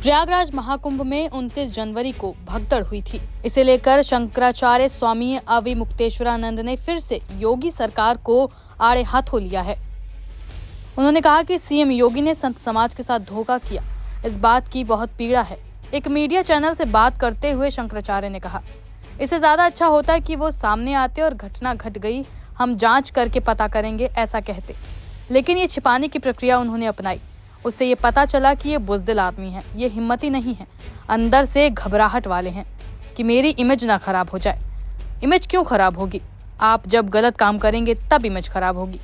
प्रयागराज महाकुंभ में 29 जनवरी को भगदड़ हुई थी। इसे लेकर शंकराचार्य स्वामी अविमुक्तेश्वरानंद ने फिर से योगी सरकार को आड़े हाथों लिया है। उन्होंने कहा कि सीएम योगी ने संत समाज के साथ धोखा किया, इस बात की बहुत पीड़ा है। एक मीडिया चैनल से बात करते हुए शंकराचार्य ने कहा, इससे ज्यादा अच्छा होता कि वो सामने आते और घटना घट गई, हम जांच करके पता करेंगे ऐसा कहते, लेकिन ये छिपाने की प्रक्रिया उन्होंने अपनाई। उससे ये पता चला कि ये बुज़दिल आदमी है, ये हिम्मती नहीं है, अंदर से घबराहट वाले हैं कि मेरी इमेज ना खराब हो जाए। इमेज क्यों खराब होगी? आप जब गलत काम करेंगे तब इमेज खराब होगी।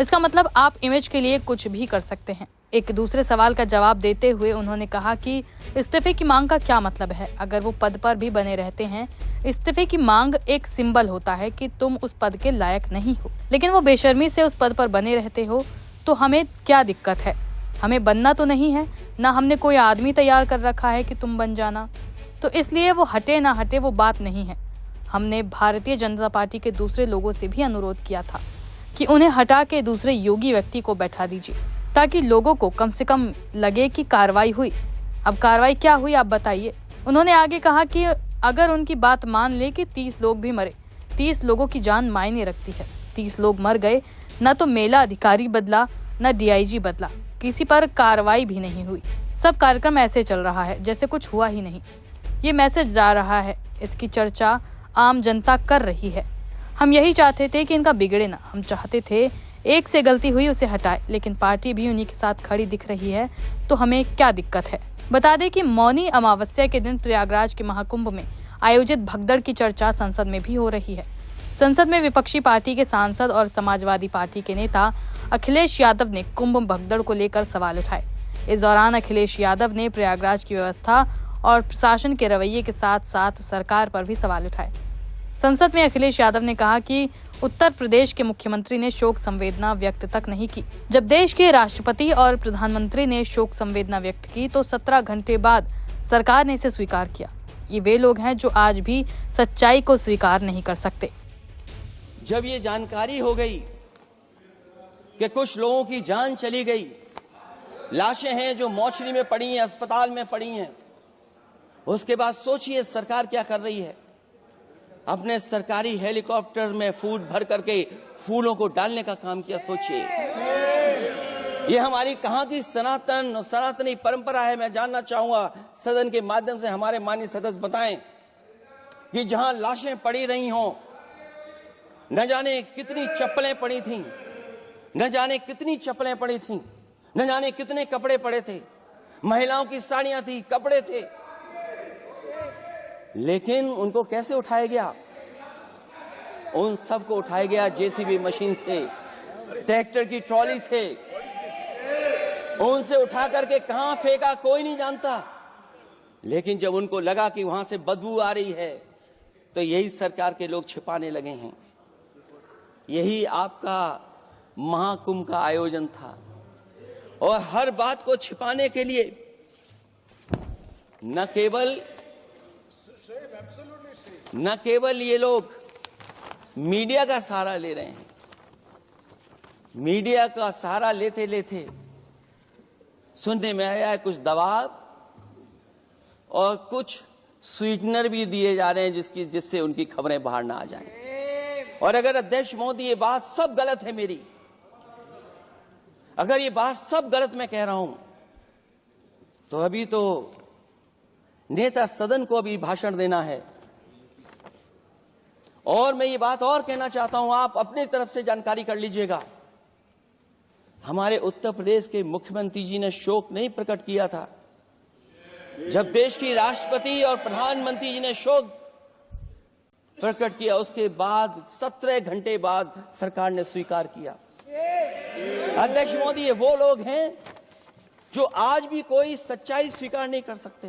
इसका मतलब आप इमेज के लिए कुछ भी कर सकते हैं। एक दूसरे सवाल का जवाब देते हुए उन्होंने कहा कि इस्तीफे की मांग का क्या मतलब है? अगर वो पद पर भी बने रहते हैं, इस्तीफे की मांग एक सिंबल होता है कि तुम उस पद के लायक नहीं हो, लेकिन वो बेशर्मी से उस पद पर बने रहते हो, तो हमें क्या दिक्कत है? हमें बनना तो नहीं है ना, हमने कोई आदमी तैयार कर रखा है कि तुम बन जाना, तो इसलिए वो हटे ना हटे वो बात नहीं है। हमने भारतीय जनता पार्टी के दूसरे लोगों से भी अनुरोध किया था कि उन्हें हटा के दूसरे योगी व्यक्ति को बैठा दीजिए, ताकि लोगों को कम से कम लगे कि कार्रवाई हुई। अब कार्रवाई क्या हुई आप बताइए। उन्होंने आगे कहा कि अगर उनकी बात मान ले कि 30 लोग भी मरे, 30 लोगों की जान मायने रखती है। 30 लोग मर गए, न तो मेला अधिकारी बदला, न डीआईजी बदला, किसी पर कार्रवाई भी नहीं हुई। सब कार्यक्रम ऐसे चल रहा है जैसे कुछ हुआ ही नहीं। ये मैसेज जा रहा है, इसकी चर्चा आम जनता कर रही है। हम यही चाहते थे कि इनका बिगड़े ना, हम चाहते थे एक से गलती हुई उसे हटाए, लेकिन पार्टी भी उन्हीं के साथ खड़ी दिख रही है, तो हमें क्या दिक्कत है? बता दें कि मौनी अमावस्या के दिन प्रयागराज के महाकुंभ में आयोजित भगदड़ की चर्चा संसद में भी हो रही है। संसद में विपक्षी पार्टी के सांसद और समाजवादी पार्टी के नेता अखिलेश यादव ने कुंभ भगदड़ को लेकर सवाल उठाए। इस दौरान अखिलेश यादव ने प्रयागराज की व्यवस्था और प्रशासन के रवैये के साथ साथ सरकार पर भी सवाल उठाए। संसद में अखिलेश यादव ने कहा कि उत्तर प्रदेश के मुख्यमंत्री ने शोक संवेदना व्यक्त तक नहीं की। जब देश के राष्ट्रपति और प्रधानमंत्री ने शोक संवेदना व्यक्त की तो 17 घंटे बाद सरकार ने इसे स्वीकार किया। ये वे लोग हैं जो आज भी सच्चाई को स्वीकार नहीं कर सकते। जब ये जानकारी हो गई कि कुछ लोगों की जान चली गई, लाशें हैं जो मोर्चरी में पड़ी हैं, अस्पताल में पड़ी हैं, उसके बाद सोचिए सरकार क्या कर रही है। अपने सरकारी हेलीकॉप्टर में फूड भर करके फूलों को डालने का काम किया। सोचिए ये हमारी कहां की सनातनी परंपरा है। मैं जानना चाहूंगा सदन के माध्यम से हमारे माननीय सदस्य बताएं कि जहां लाशें पड़ी रही हों, न जाने कितनी चप्पलें पड़ी थीं, न जाने कितनी चप्पलें पड़ी थीं, न जाने कितने कपड़े पड़े थे, महिलाओं की साड़ियां थी, कपड़े थे, लेकिन उनको कैसे उठाया गया? उन सबको उठाया गया जेसीबी मशीन से, ट्रैक्टर की ट्रॉली से। उनसे उठा करके कहां फेंका कोई नहीं जानता, लेकिन जब उनको लगा कि वहां से बदबू आ रही है तो यही सरकार के लोग छिपाने लगे हैं। यही आपका महाकुंभ का आयोजन था, और हर बात को छिपाने के लिए न केवल ये लोग मीडिया का सहारा ले रहे हैं, मीडिया का सहारा लेते लेते सुनने में आया है कुछ दबाव और कुछ स्वीटनर भी दिए जा रहे हैं जिससे उनकी खबरें बाहर ना आ जाएं। और अगर अध्यक्ष मोदी ये बात सब गलत है मेरी, अगर ये बात सब गलत मैं कह रहा हूं, तो अभी तो नेता सदन को अभी भाषण देना है। और मैं ये बात और कहना चाहता हूं, आप अपनी तरफ से जानकारी कर लीजिएगा। हमारे उत्तर प्रदेश के मुख्यमंत्री जी ने शोक नहीं प्रकट किया था। जब देश की राष्ट्रपति और प्रधानमंत्री जी ने शोक प्रकट किया, उसके बाद 17 घंटे बाद सरकार ने स्वीकार किया। अध्यक्ष मोदी, ये वो लोग हैं जो आज भी कोई सच्चाई स्वीकार नहीं कर सकते।